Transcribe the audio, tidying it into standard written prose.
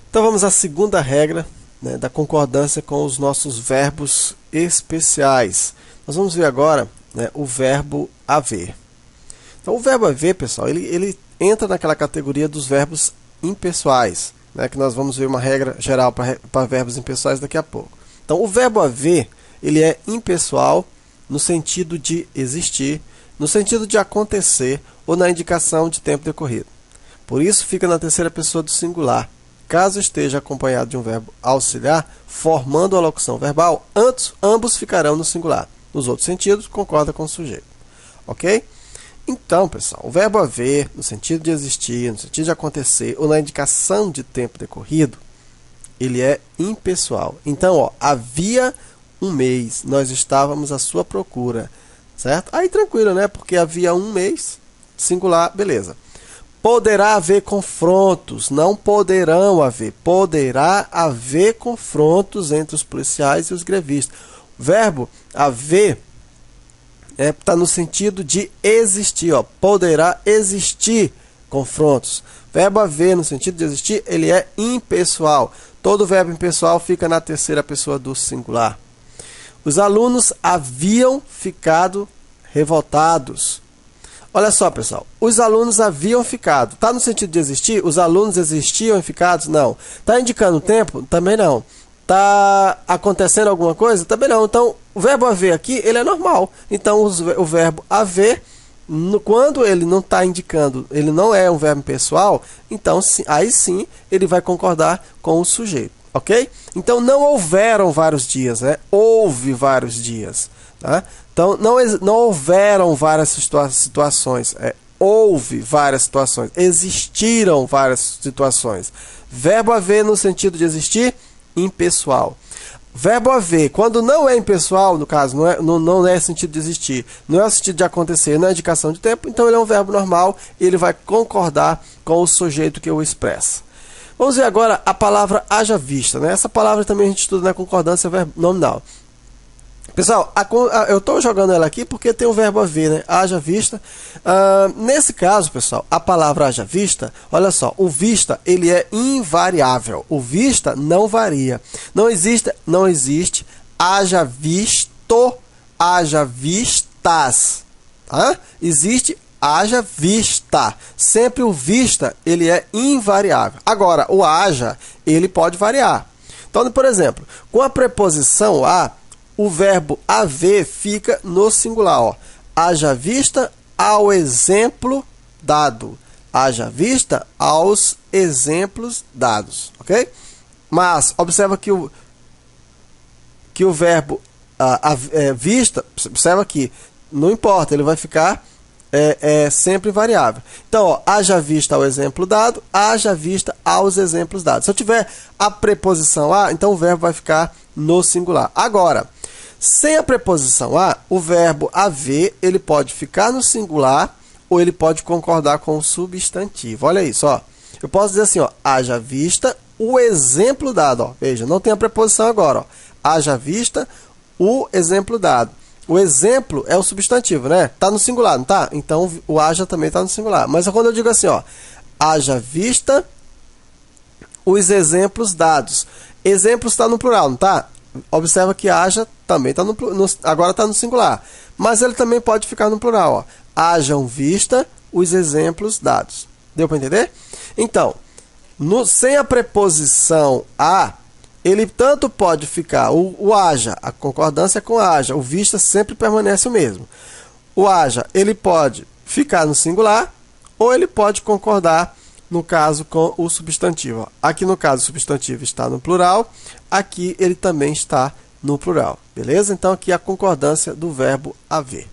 Então vamos à segunda regra, né, da concordância com os nossos verbos especiais. Nós vamos ver agora, né, o verbo haver. Então o verbo haver, pessoal, ele entra naquela categoria dos verbos impessoais, né, que nós vamos ver uma regra geral para verbos impessoais daqui a pouco. Então o verbo haver, ele é impessoal no sentido de existir, no sentido de acontecer ou na indicação de tempo decorrido. Por isso fica na terceira pessoa do singular, caso esteja acompanhado de um verbo auxiliar, formando a locução verbal, ambos ficarão no singular. Nos outros sentidos, concorda com o sujeito. Ok? Então, pessoal, o verbo haver, no sentido de existir, no sentido de acontecer, ou na indicação de tempo decorrido, ele é impessoal. Então, ó, havia um mês, nós estávamos à sua procura, certo? Aí tranquilo, né? Porque havia um mês, singular, beleza. Poderá haver confrontos, não poderão haver. Poderá haver confrontos entre os policiais e os grevistas. O verbo haver está no sentido de existir. Ó. Poderá existir confrontos. Verbo haver, no sentido de existir, ele é impessoal. Todo verbo impessoal fica na terceira pessoa do singular. Os alunos haviam ficado revoltados. Olha só, pessoal, os alunos haviam ficado. Está no sentido de existir? Os alunos existiam e ficados? Não. Está indicando tempo? Também não. Está acontecendo alguma coisa? Também não. Então, o verbo haver aqui, ele é normal. Então, o verbo haver, quando ele não está indicando, ele não é um verbo impessoal, então, aí sim, ele vai concordar com o sujeito. Ok? Então, não houveram vários dias, né? Houve vários dias. Tá? Então, não houveram várias situações. Houve várias situações. Existiram várias situações. Verbo haver no sentido de existir, impessoal. Verbo haver, quando não é impessoal, no caso, não é sentido de existir, não é o sentido de acontecer, não é indicação de tempo, então ele é um verbo normal e ele vai concordar com o sujeito que o expressa. Vamos ver agora a palavra haja vista. Né? Essa palavra também a gente estuda na concordância nominal. Pessoal, eu estou jogando ela aqui porque tem o verbo haver, né? Haja vista. Nesse caso, pessoal, a palavra haja vista, olha só, o vista, ele é invariável. O vista não varia. Não existe haja visto, haja vistas. Tá? Existe haja vista. Sempre o vista, ele é invariável. Agora, o haja, ele pode variar. Então, por exemplo, com a preposição a, o verbo haver fica no singular. Ó. Haja vista ao exemplo dado. Haja vista aos exemplos dados. Ok? Mas, observa que o verbo vista, observa que não importa, ele vai ficar sempre variável. Então, ó, haja vista ao exemplo dado, haja vista aos exemplos dados. Se eu tiver a preposição a, então o verbo vai ficar no singular. Agora, sem a preposição a, o verbo haver, ele pode ficar no singular ou ele pode concordar com o substantivo. Olha isso, ó. Eu posso dizer assim, ó, haja vista o exemplo dado. Ó. Veja, não tem a preposição agora. Ó. Haja vista o exemplo dado. O exemplo é o substantivo, né? Está no singular, não está? Então, o haja também está no singular. Mas quando eu digo assim, ó, haja vista os exemplos dados. Exemplos está no plural, não está? Observa que haja também está agora está no singular. Mas ele também pode ficar no plural. Ó. Hajam vista os exemplos dados. Deu para entender? Então, sem a preposição a, ele tanto pode ficar o haja, a concordância com haja, o vista sempre permanece o mesmo. O haja, ele pode ficar no singular ou ele pode concordar, no caso, com o substantivo. Aqui, no caso, o substantivo está no plural, aqui ele também está no plural. Beleza? Então, aqui a concordância do verbo haver.